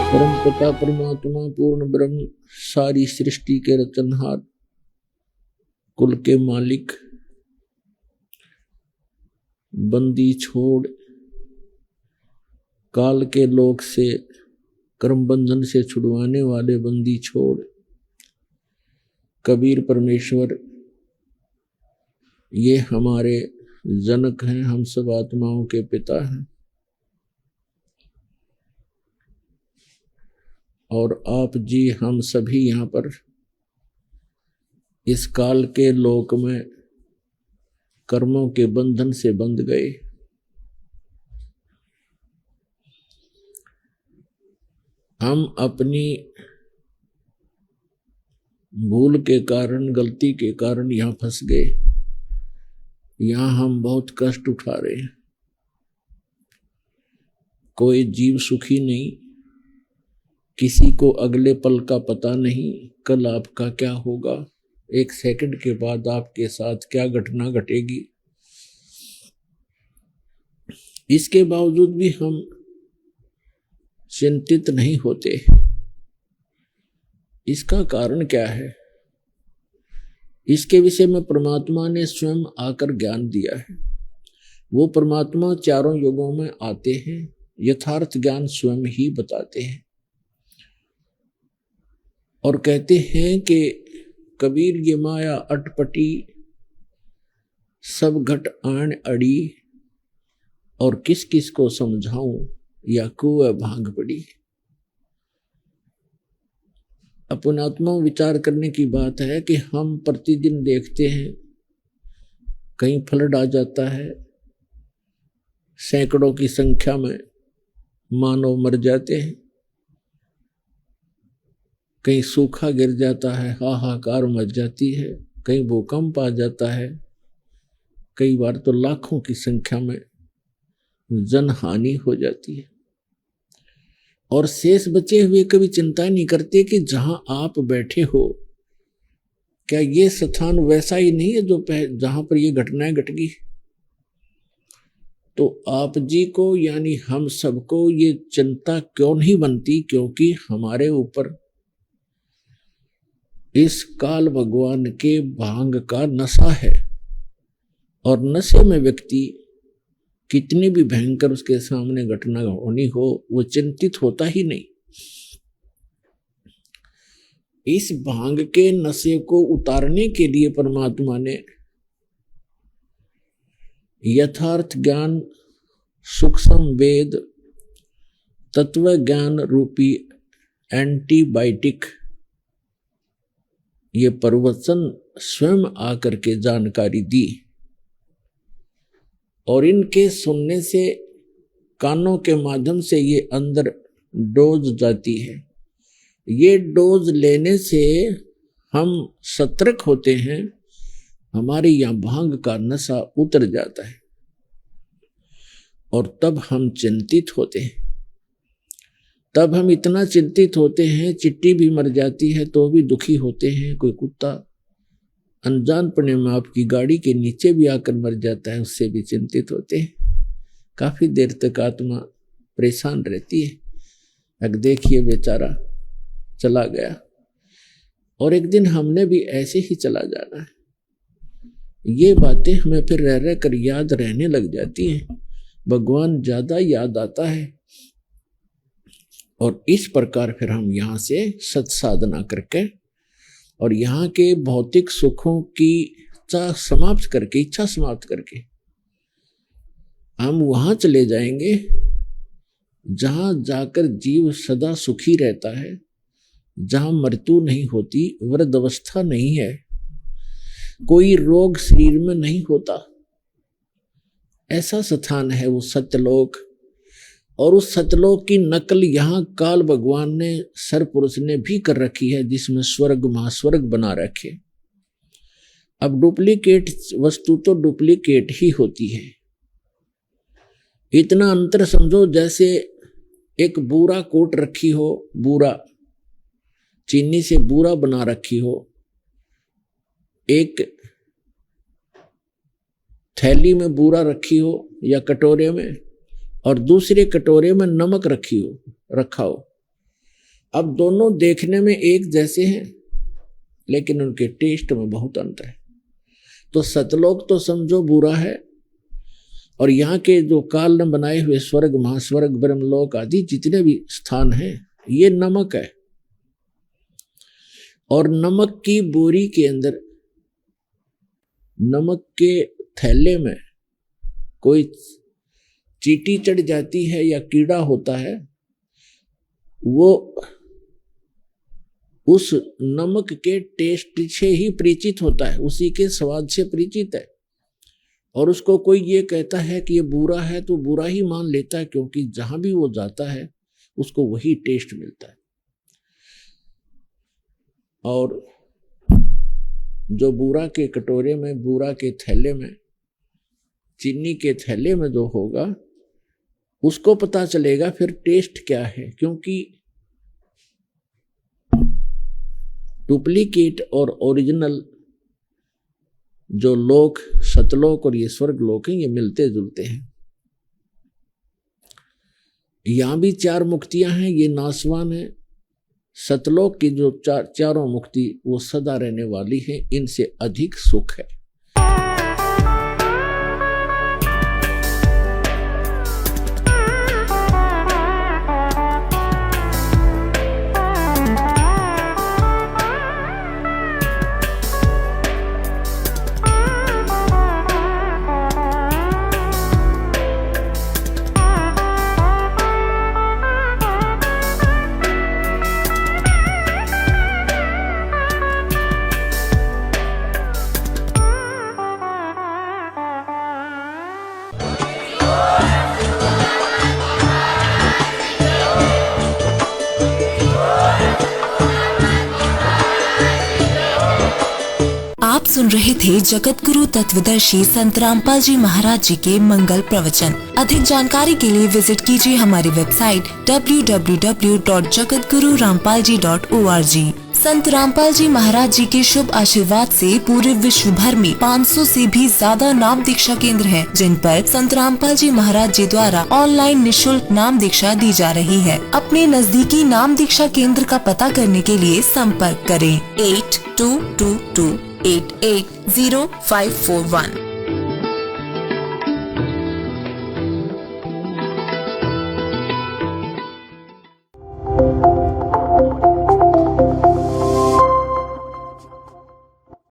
परम पिता परमात्मा पूर्ण ब्रह्म सारी सृष्टि के रचनहार कुल के मालिक बंदी छोड़ काल के लोक से कर्म बंधन से छुड़वाने वाले बंदी छोड़ कबीर परमेश्वर ये हमारे जनक हैं, हम सब आत्माओं के पिता हैं। और आप जी हम सभी यहाँ पर इस काल के लोक में कर्मों के बंधन से बंध गए। हम अपनी भूल के कारण, गलती के कारण यहाँ फंस गए। यहाँ हम बहुत कष्ट उठा रहे हैं। कोई जीव सुखी नहीं, किसी को अगले पल का पता नहीं कल आपका क्या होगा, एक सेकंड के बाद आपके साथ क्या घटना घटेगी। इसके बावजूद भी हम चिंतित नहीं होते। इसका कारण क्या है? इसके विषय में परमात्मा ने स्वयं आकर ज्ञान दिया है। वो परमात्मा चारों युगों में आते हैं, यथार्थ ज्ञान स्वयं ही बताते हैं और कहते हैं कि कबीर ये माया अटपटी सब घट आन अड़ी, और किस किस को समझाऊं या कुएं भांग पड़ी। अपनात्मा विचार करने की बात है कि हम प्रतिदिन देखते हैं कहीं फ्लड आ जाता है, सैकड़ों की संख्या में मानव मर जाते हैं, कहीं सूखा गिर जाता है, हाहाकार मच जाती है, कहीं भूकंप आ जाता है, कई बार तो लाखों की संख्या में जनहानि हो जाती है। और शेष बचे हुए कभी चिंता नहीं करते कि जहां आप बैठे हो क्या ये स्थान वैसा ही नहीं है जो जहां पर ये घटनाएं घट गई। तो आप जी को यानी हम सबको ये चिंता क्यों नहीं बनती? क्योंकि हमारे ऊपर इस काल भगवान के भांग का नशा है, और नशे में व्यक्ति कितनी भी भयंकर उसके सामने घटना होनी हो वो चिंतित होता ही नहीं। इस भांग के नशे को उतारने के लिए परमात्मा ने यथार्थ ज्ञान, सूक्ष्म वेद, तत्व ज्ञान रूपी एंटीबायोटिक ये प्रवचन स्वयं आकर के जानकारी दी। और इनके सुनने से, कानों के माध्यम से ये अंदर डोज जाती है। ये डोज लेने से हम सतर्क होते हैं, हमारे यहाँ भांग का नशा उतर जाता है और तब हम चिंतित होते हैं। तब हम इतना चिंतित होते हैं, चिट्टी भी मर जाती है तो भी दुखी होते हैं। कोई कुत्ता अनजानपने में आपकी गाड़ी के नीचे भी आकर मर जाता है, उससे भी चिंतित होते हैं। काफी देर तक आत्मा परेशान रहती है। अब देखिए बेचारा चला गया, और एक दिन हमने भी ऐसे ही चला जाना है। ये बातें हमें फिर रह रह कर याद रहने लग जाती हैं। भगवान ज्यादा याद आता है, और इस प्रकार फिर हम यहाँ से सत्साधना करके और यहाँ के भौतिक सुखों की इच्छा समाप्त करके हम वहां चले जाएंगे जहां जाकर जीव सदा सुखी रहता है, जहां मृत्यु नहीं होती, वृद्धावस्था नहीं है, कोई रोग शरीर में नहीं होता। ऐसा स्थान है वो सत्यलोक। और उस सत्यलोक की नकल यहाँ काल भगवान ने, सरपुरुष ने भी कर रखी है, जिसमें स्वर्ग महास्वर्ग बना रखे। अब डुप्लीकेट वस्तु तो डुप्लीकेट ही होती है। इतना अंतर समझो जैसे एक बूरा कोट रखी हो, बूरा चीनी से बूरा बना रखी हो, एक थैली में बूरा रखी हो या कटोरे में, और दूसरे कटोरे में नमक रखा हो, अब दोनों देखने में एक जैसे हैं, लेकिन उनके टेस्ट में बहुत अंतर है। तो सतलोक तो समझो बुरा है, और यहाँ के जो काल ने बनाए हुए स्वर्ग, महास्वर्ग, ब्रह्मलोक आदि जितने भी स्थान हैं, ये नमक है। और नमक की बोरी के अंदर, नमक के थैले में कोई चींटी चढ़ जाती है या कीड़ा होता है, वो उस नमक के टेस्ट से ही परिचित होता है, उसी के स्वाद से परिचित है। और उसको कोई ये कहता है कि ये बुरा है तो बुरा ही मान लेता है, क्योंकि जहां भी वो जाता है उसको वही टेस्ट मिलता है। और जो बूरा के कटोरे में, बूरा के थैले में, चीनी के थैले में जो होगा, उसको पता चलेगा फिर टेस्ट क्या है। क्योंकि डुप्लीकेट और ओरिजिनल जो लोक, सतलोक और ये स्वर्ग लोक हैं, ये मिलते जुलते हैं। यहां भी 4 मुक्तियां हैं, ये नासवान है। सतलोक की जो चारों मुक्ति वो सदा रहने वाली है, इनसे अधिक सुख है। आप सुन रहे थे जगत गुरु तत्वदर्शी संत रामपाल जी महाराज जी के मंगल प्रवचन। अधिक जानकारी के लिए विजिट कीजिए हमारी वेबसाइट www.jagatgururampalji.org। संत रामपाल जी महाराज जी के शुभ आशीर्वाद से पूरे विश्व भर में 500 से भी ज्यादा नाम दीक्षा केंद्र हैं, जिन पर संत रामपाल जी महाराज जी द्वारा ऑनलाइन निशुल्क नाम दीक्षा दी जा रही है। अपने नजदीकी नाम दीक्षा केंद्र का पता करने के लिए संपर्क करें 8222880541।